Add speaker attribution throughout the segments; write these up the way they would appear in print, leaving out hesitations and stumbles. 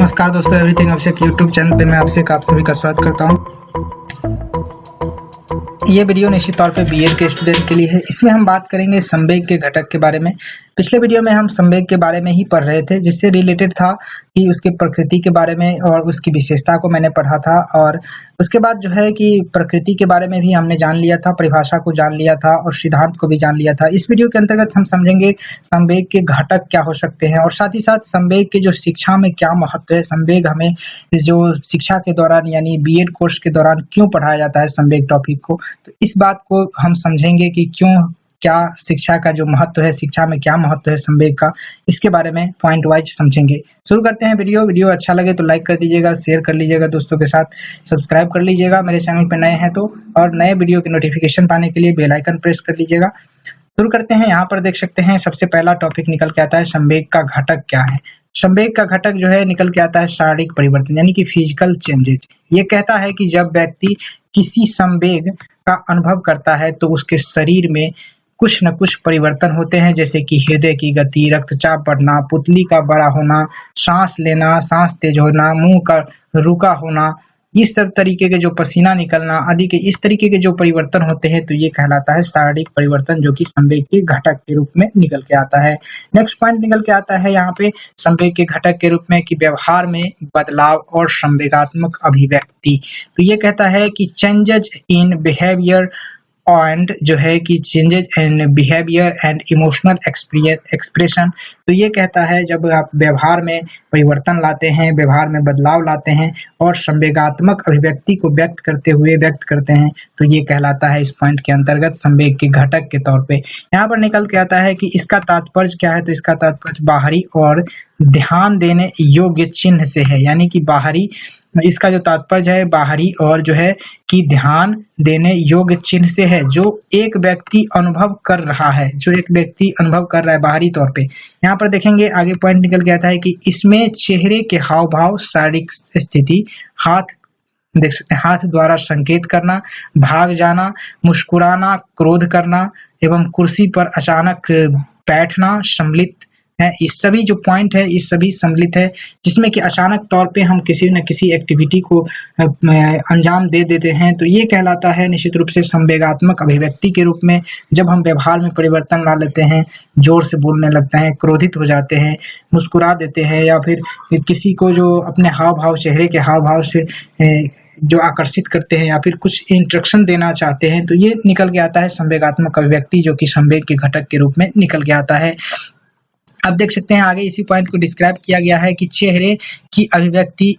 Speaker 1: नमस्कार दोस्तों, एवरीथिंग अभिषेक YouTube channel पे मैं अभिषेक आप सभी का स्वागत करता हूं। ये वीडियो निश्चित तौर पे बीएड के स्टूडेंट के लिए है। इसमें हम बात करेंगे संवेग के घटक के बारे में। पिछले वीडियो में हम संवेग के बारे में ही पढ़ रहे थे, जिससे रिलेटेड था कि उसकी प्रकृति के बारे में और उसकी विशेषता को मैंने पढ़ा था। और उसके बाद जो है कि प्रकृति के बारे में भी हमने जान लिया था, परिभाषा को जान लिया था और सिद्धांत को भी जान लिया था। इस वीडियो के अंतर्गत हम समझेंगे संवेग के घटक क्या हो सकते हैं और साथ ही साथ संवेग के जो शिक्षा में क्या महत्व है, संवेग हमें जो शिक्षा के दौरान यानी बीएड कोर्स के दौरान क्यों पढ़ाया जाता है संवेग टॉपिक को। तो इस बात को हम समझेंगे कि क्यों, क्या शिक्षा का जो महत्व है, शिक्षा में क्या महत्व है संवेग का, इसके बारे में पॉइंट वाइज समझेंगे। शुरू करते हैं वीडियो अच्छा लगे तो लाइक कर दीजिएगा, शेयर कर लीजिएगा दोस्तों के साथ, सब्सक्राइब कर लीजिएगा मेरे चैनल पर नए हैं तो, और नए वीडियो की नोटिफिकेशन पाने के लिए बेल आइकन प्रेस कर लीजिएगा। शुरू करते हैं। यहाँ पर देख सकते हैं सबसे पहला टॉपिक निकल के आता है संवेग का घटक क्या है। संवेग का घटक जो है निकल के आता है शारीरिक परिवर्तन यानी कि फिजिकल चेंजेज। ये कहता है कि जब व्यक्ति किसी संवेग का अनुभव करता है तो उसके शरीर में कुछ न कुछ परिवर्तन होते हैं, जैसे कि हृदय की गति, रक्तचाप बढ़ना, पुतली का बड़ा होना, सांस लेना, सांस तेज होना, मुंह का रुका होना, इस सब तरीके के जो पसीना निकलना आदि के इस तरीके के जो परिवर्तन होते हैं तो ये कहलाता है शारीरिक परिवर्तन, जो कि संवेग के घटक के रूप में निकल के आता है। नेक्स्ट पॉइंट निकल के आता है यहाँ पे संवेग के घटक के रूप में कि व्यवहार में बदलाव और संवेगात्मक अभिव्यक्ति। तो ये कहता है कि चेंजेज इन बिहेवियर एंड जो है कि changes in behaviour and emotional expression. तो ये कहता है जब आप व्यवहार में परिवर्तन लाते हैं, व्यवहार में बदलाव लाते हैं और संवेगात्मक अभिव्यक्ति को व्यक्त करते हैं तो ये कहलाता है इस पॉइंट के अंतर्गत संवेग के घटक के तौर पे। यहाँ पर निकल के आता है कि इसका तात्पर्य क्या है। तो इसका तात्पर्य बाहरी और ध्यान देने योग्य चिन्ह से है, यानी कि बाहरी, इसका जो तात्पर्य है बाहरी और जो है कि ध्यान देने योग्य चिन्ह से है, जो एक व्यक्ति अनुभव कर रहा है, बाहरी तौर पे। यहाँ पर देखेंगे आगे पॉइंट निकल के आता है कि इसमें चेहरे के हाव भाव, शारीरिक स्थिति, हाथ देख सकते हैं, हाथ द्वारा संकेत करना, भाग जाना, मुस्कुराना, क्रोध करना एवं कुर्सी पर अचानक बैठना सम्मिलित है। इस सभी जो पॉइंट है इस सभी सम्मिलित है, जिसमें कि अचानक तौर पे हम किसी न किसी एक्टिविटी को अंजाम दे देते हैं तो ये कहलाता है निश्चित रूप से संवेगात्मक अभिव्यक्ति के रूप में। जब हम व्यवहार में परिवर्तन ला लेते हैं, जोर से बोलने लगते हैं, क्रोधित हो जाते हैं, मुस्कुरा देते हैं, या फिर किसी को जो अपने हाव भाव, चेहरे के हाव भाव से जो आकर्षित करते हैं या फिर कुछ इंस्ट्रक्शन देना चाहते हैं, तो ये निकल के आता है संवेगात्मक अभिव्यक्ति, जो कि संवेग के घटक के रूप में निकल के आता है। अब देख सकते हैं आगे इसी पॉइंट को डिस्क्राइब किया गया है कि चेहरे की अभिव्यक्ति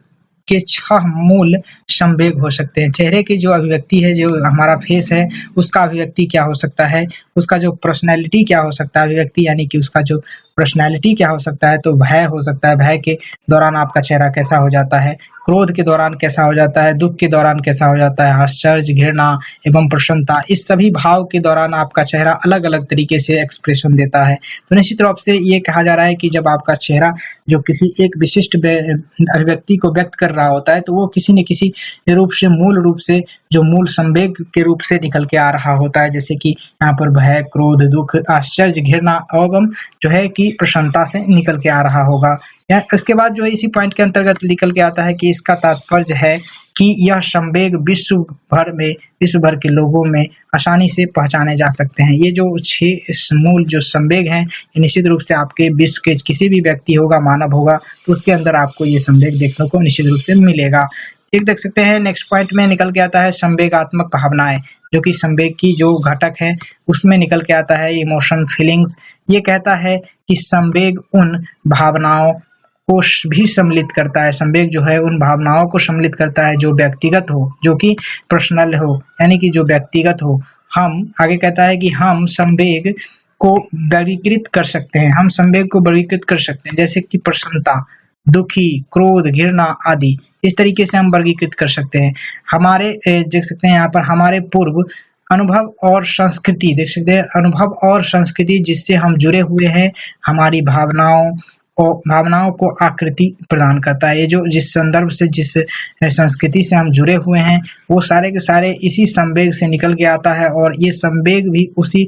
Speaker 1: के 6 मूल संवेग हो सकते हैं। चेहरे की जो अभिव्यक्ति है, जो हमारा फेस है, उसका अभिव्यक्ति क्या हो सकता है, उसका जो पर्सनैलिटी क्या हो सकता है, अभिव्यक्ति यानी कि उसका जो पर्सनैलिटी क्या हो सकता है। तो भय हो सकता है, भय के दौरान आपका चेहरा कैसा हो जाता है, क्रोध के दौरान कैसा हो जाता है, दुख के दौरान कैसा हो जाता है, आश्चर्य, घृणा एवं प्रसन्नता, इस सभी भाव के दौरान आपका चेहरा अलग अलग तरीके से एक्सप्रेशन देता है। तो निश्चित रूप से ये कहा जा रहा है कि जब आपका चेहरा जो किसी एक विशिष्ट अभिव्यक्ति को व्यक्त कर रहा होता है तो वो किसी न किसी रूप से, मूल रूप से, जो मूल संवेग के रूप से निकल के आ रहा होता है, जैसे कि यहाँ पर भय, क्रोध, दुख, आश्चर्य, घृणा एवं जो है कि प्रसन्नता से निकल के आ रहा होगा। इसके बाद जो है इसी पॉइंट के अंतर्गत निकल के आता है कि इसका तात्पर्य है कि यह संवेग विश्व भर के लोगों में आसानी से पहचाने जा सकते हैं। ये जो 6 मूल जो संवेग हैं, ये निश्चित रूप से आपके विश्व के किसी भी व्यक्ति होगा, मानव होगा, तो उसके अंदर आपको ये संवेग देखने को निश्चित रूप से मिलेगा। एक देख सकते हैं नेक्स्ट पॉइंट में निकल के आता है संवेगात्मक भावनाएं, जो कि संवेग की जो घटक है उसमें निकल के आता है इमोशन, फीलिंग्स। ये कहता है कि संवेग उन भावनाओं को भी सम्मिलित करता है, संवेग जो है उन भावनाओं को सम्मिलित करता है जो व्यक्तिगत हो, जो कि पर्सनल हो, यानी कि जो व्यक्तिगत हो। हम आगे कहता है कि हम संवेग को वर्गीकृत कर सकते हैं, हम संवेग को वर्गीकृत कर सकते हैं, जैसे कि प्रसन्नता, दुखी, क्रोध, घृणा आदि, इस तरीके से हम वर्गीकृत कर सकते हैं। हमारे देख सकते हैं यहाँ पर हमारे पूर्व अनुभव और संस्कृति, देख सकते हैं अनुभव और संस्कृति जिससे हम जुड़े हुए हैं, हमारी भावनाओं को आकृति प्रदान करता है। ये जो जिस संदर्भ से, जिस संस्कृति से हम जुड़े हुए हैं, वो सारे के सारे इसी संवेग से निकल के आता है और ये संवेग भी उसी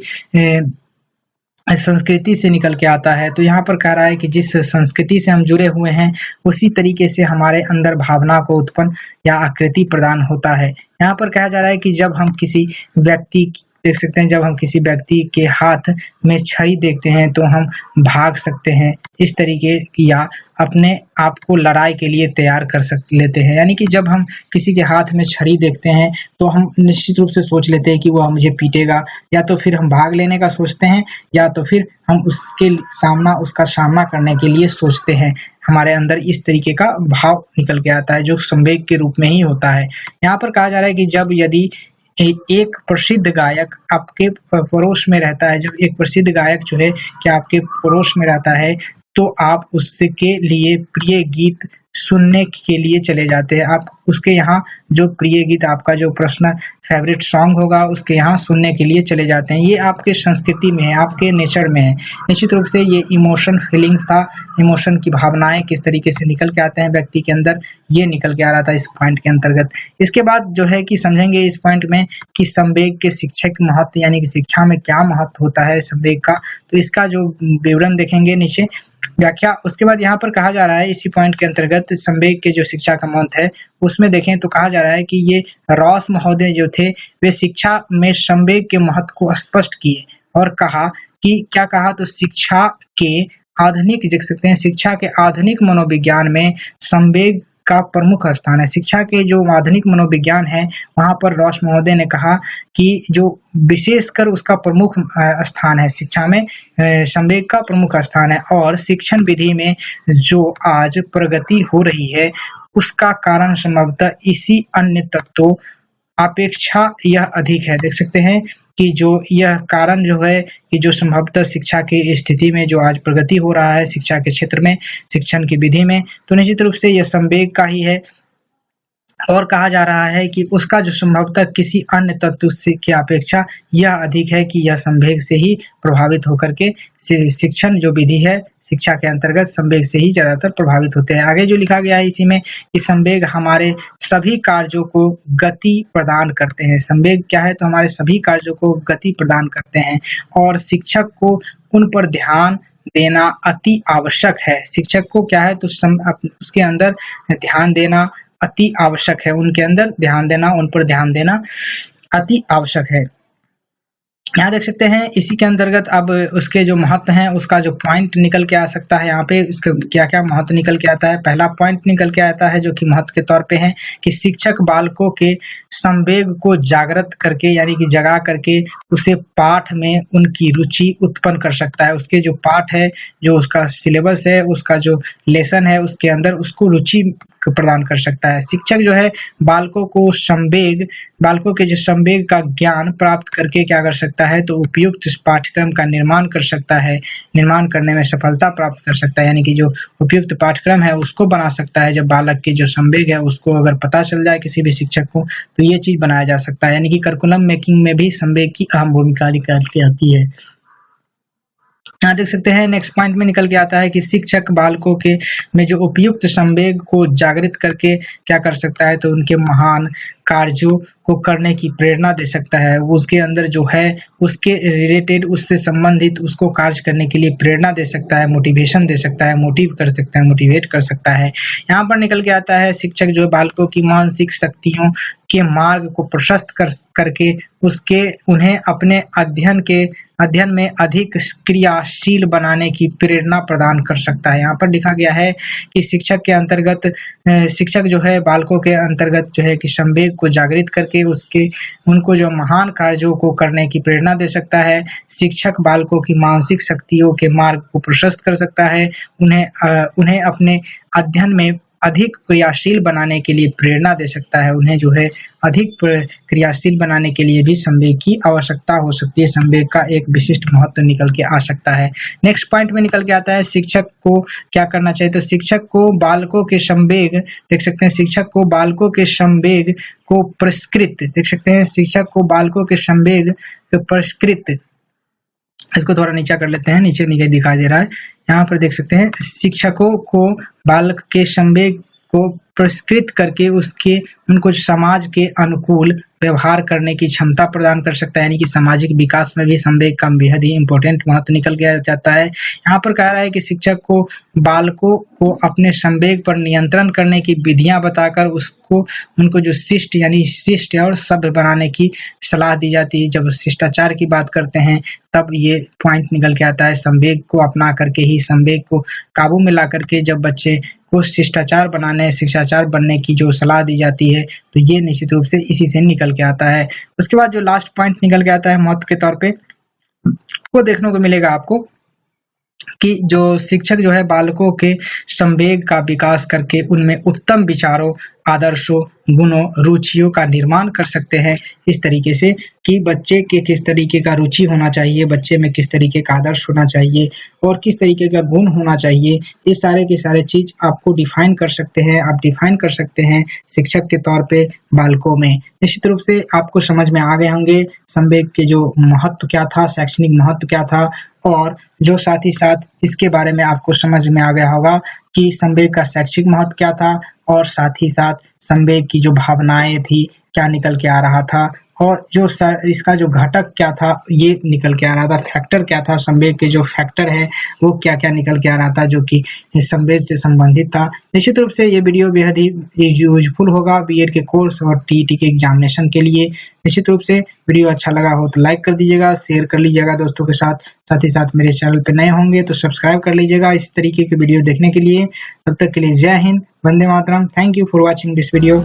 Speaker 1: संस्कृति से निकल के आता है। तो यहाँ पर कह रहा है कि जिस संस्कृति से हम जुड़े हुए हैं, उसी तरीके से हमारे अंदर भावना को उत्पन्न या आकृति प्रदान होता है। यहाँ पर कहा जा रहा है कि जब हम किसी व्यक्ति देख सकते हैं, जब हम किसी व्यक्ति के हाथ में छड़ी देखते हैं तो हम भाग सकते हैं, इस तरीके की, या अपने आप को लड़ाई के लिए तैयार कर लेते हैं। यानी कि जब हम किसी के हाथ में छड़ी देखते हैं तो हम निश्चित रूप से सोच लेते हैं कि वह मुझे पीटेगा, या तो फिर हम भाग लेने का सोचते हैं, या तो फिर हम उसका सामना करने के लिए सोचते हैं। हमारे अंदर इस तरीके का भाव निकल के आता है जो संवेग के रूप में ही होता है। यहाँ पर कहा जा रहा है कि जब यदि एक प्रसिद्ध गायक आपके पड़ोस में रहता है, जब एक प्रसिद्ध गायक जो है कि आपके पड़ोस में रहता है, तो आप उसके लिए प्रिय गीत सुनने के लिए चले जाते हैं। आप उसके यहाँ जो प्रिय गीत, आपका जो पर्सनल फेवरेट सॉन्ग होगा, उसके यहाँ सुनने के लिए चले जाते हैं। ये आपके संस्कृति में है, आपके नेचर में है। निश्चित रूप से ये इमोशन फीलिंग्स था, इमोशन की भावनाएं किस तरीके से निकल के आते हैं व्यक्ति के अंदर, ये निकल के आ रहा था इस पॉइंट के अंतर्गत। इसके बाद जो है कि समझेंगे इस पॉइंट में कि संवेग के शिक्षक महत्व, यानी कि शिक्षा में क्या महत्व होता है संवेग का, तो इसका जो विवरण देखेंगे नीचे व्याख्या। उसके बाद यहाँ पर कहा जा रहा है इसी पॉइंट के अंतर्गत संवेग के जो शिक्षा का महत्व है उसमें देखें तो कहा जा रहा है कि ये रॉस महोदय जो थे वे शिक्षा में संवेग के महत्व को स्पष्ट किए और कहा कि क्या कहा, तो शिक्षा के आधुनिक देख सकते हैं, शिक्षा के आधुनिक मनोविज्ञान में संवेग का प्रमुख स्थान है। शिक्षा के जो आधुनिक मनोविज्ञान है वहां पर रॉस महोदय ने कहा कि जो विशेषकर उसका प्रमुख स्थान है, शिक्षा में संवेग का प्रमुख स्थान है, और शिक्षण विधि में जो आज प्रगति हो रही है उसका कारण संभवतः इसी अन्य तत्वों अपेक्षा यह अधिक है। देख सकते हैं कि जो यह कारण जो है कि जो संभवतः शिक्षा की स्थिति में जो आज प्रगति हो रहा है शिक्षा के क्षेत्र में, शिक्षण की विधि में, तो निश्चित रूप से यह संवेग का ही है। और कहा जा रहा है कि उसका जो संभवतः किसी अन्य तत्व से की अपेक्षा यह अधिक है कि यह संवेग से ही प्रभावित होकर के शिक्षण जो विधि है शिक्षा के अंतर्गत संवेग से ही ज्यादातर प्रभावित होते हैं। आगे जो लिखा गया है इसी में कि संवेग हमारे सभी कार्यों को गति प्रदान करते हैं। संवेग क्या है, तो हमारे सभी कार्यों को गति प्रदान करते हैं और शिक्षक को उन पर ध्यान देना अति आवश्यक है। शिक्षक को क्या है, तो उसके अंदर ध्यान देना अति आवश्यक है, उनके अंदर ध्यान देना, उन पर ध्यान देना अति आवश्यक है। यहाँ देख सकते हैं इसी के अंतर्गत अब उसके जो महत्व हैं उसका जो पॉइंट निकल के आ सकता है। यहाँ पे इसका क्या क्या महत्व निकल के आता है। पहला पॉइंट निकल के आता है जो कि महत्व के तौर पे है कि शिक्षक बालकों के संवेग को जागृत करके, यानी कि जगा करके उसे पाठ में उनकी रुचि उत्पन्न कर सकता है। उसके जो पाठ है, जो उसका सिलेबस है, उसका जो लेसन है, उसके अंदर उसको रुचि प्रदान कर सकता है। शिक्षक जो है बालकों को बालकों के जो संवेग का ज्ञान प्राप्त करके क्या कर सकता है, तो उपयुक्त पाठ्यक्रम का निर्माण कर सकता है, निर्माण करने में सफलता प्राप्त कर सकता है। यानी कि जो उपयुक्त पाठ्यक्रम है उसको बना सकता है। जब बालक की जो संवेग है उसको अगर पता चल जाए किसी भी शिक्षक को, तो ये चीज बनाया जा सकता है। यानी कि करिकुलम मेकिंग में भी संवेग की अहम भूमिका निकाल के आती है। यहाँ देख सकते हैं नेक्स्ट पॉइंट में निकल के आता है कि शिक्षक बालकों के में जो उपयुक्त संवेग को जागृत करके क्या कर सकता है, तो उनके महान कार्यों को करने की प्रेरणा दे सकता है। उसके अंदर जो है उसके रिलेटेड, उससे संबंधित उसको कार्य करने के लिए प्रेरणा दे सकता है, मोटिवेशन दे सकता है, मोटिव कर सकता है, मोटिवेट कर सकता है। यहाँ पर निकल के आता है शिक्षक जो बालकों की मानसिक शक्तियों के मार्ग को प्रशस्त करके उन्हें अपने अध्ययन में अधिक क्रियाशील बनाने की प्रेरणा प्रदान कर सकता है। यहाँ पर लिखा गया है कि शिक्षक जो है बालकों के अंतर्गत जो है कि संवेग को जागृत करके उनको जो महान कार्यों को करने की प्रेरणा दे सकता है। शिक्षक बालकों की मानसिक शक्तियों के मार्ग को प्रशस्त कर सकता है, उन्हें अपने अध्ययन में अधिक क्रियाशील बनाने के लिए प्रेरणा दे सकता है। उन्हें जो है अधिक क्रियाशील बनाने के लिए भी संवेग की आवश्यकता हो सकती है। संवेग का एक विशिष्ट महत्व निकल के आ सकता है। नेक्स्ट पॉइंट में निकल के आता है शिक्षक को क्या करना चाहिए, तो शिक्षक को बालकों के संवेग देख सकते हैं, शिक्षक को बालकों के संवेग को पुरस्कृत देख सकते हैं, शिक्षक को बालकों के संवेग को पुरस्कृत, इसको थोड़ा नीचा कर लेते हैं, नीचे दिखाई दे रहा है। यहाँ पर देख सकते हैं शिक्षकों को बालक के संवेग को पुरस्कृत करके उनको समाज के अनुकूल व्यवहार करने की क्षमता प्रदान कर सकता है, यानी कि सामाजिक विकास में भी संवेग का बेहद ही इम्पोर्टेंट महत्व निकल के आ जाता है। यहाँ पर कह रहा है कि शिक्षक को बालकों को अपने संवेग पर नियंत्रण करने की विधियां बताकर उनको जो शिष्ट और सभ्य बनाने की सलाह दी जाती है। जब शिष्टाचार की बात करते हैं तब ये पॉइंट निकल के आता है। संवेग को अपना करके ही, संवेग को काबू में ला करके जब बच्चे को शिष्टाचार बनने की जो सलाह दी जाती है, तो ये निश्चित रूप से इसी से निकल के आता है। उसके बाद जो लास्ट पॉइंट निकल के आता है महत्व के तौर पे, वो देखने को मिलेगा आपको कि जो शिक्षक जो है बालकों के संवेग का विकास करके उनमें उत्तम विचारों, आदर्शों, गुणों, रुचियों का निर्माण कर सकते हैं। इस तरीके से कि बच्चे के किस तरीके का रुचि होना चाहिए, बच्चे में किस तरीके का आदर्श होना चाहिए और किस तरीके का गुण होना चाहिए, ये सारे के सारे चीज़ आपको डिफाइन कर सकते हैं, आप डिफाइन कर सकते हैं शिक्षक के तौर पे बालकों में। निश्चित रूप से आपको समझ में आ गए होंगे संवेग के जो महत्व क्या था, शैक्षणिक महत्व क्या था, और जो साथ ही साथ इसके बारे में आपको समझ में आ गया होगा कि संवेग का शैक्षिक महत्व क्या था, और साथ ही साथ संवेग की जो भावनाएं थी क्या निकल के आ रहा था, और जो इसका जो घटक क्या था ये निकल के आ रहा था, फैक्टर क्या था, संवेग के जो फैक्टर है वो क्या क्या निकल के आ रहा था जो कि संवेग से संबंधित था। निश्चित रूप से ये वीडियो बेहद ही यूजफुल होगा बीएड के कोर्स और टीईटी के एग्जामिनेशन के लिए। निश्चित रूप से वीडियो अच्छा लगा हो तो लाइक कर दीजिएगा, शेयर कर लीजिएगा दोस्तों के साथ। साथ ही साथ मेरे चैनल पे नए होंगे तो सब्सक्राइब कर लीजिएगा इस तरीके के वीडियो देखने के लिए। तब तक के लिए जय हिंद, वंदे मातरम। Thank you for watching this video.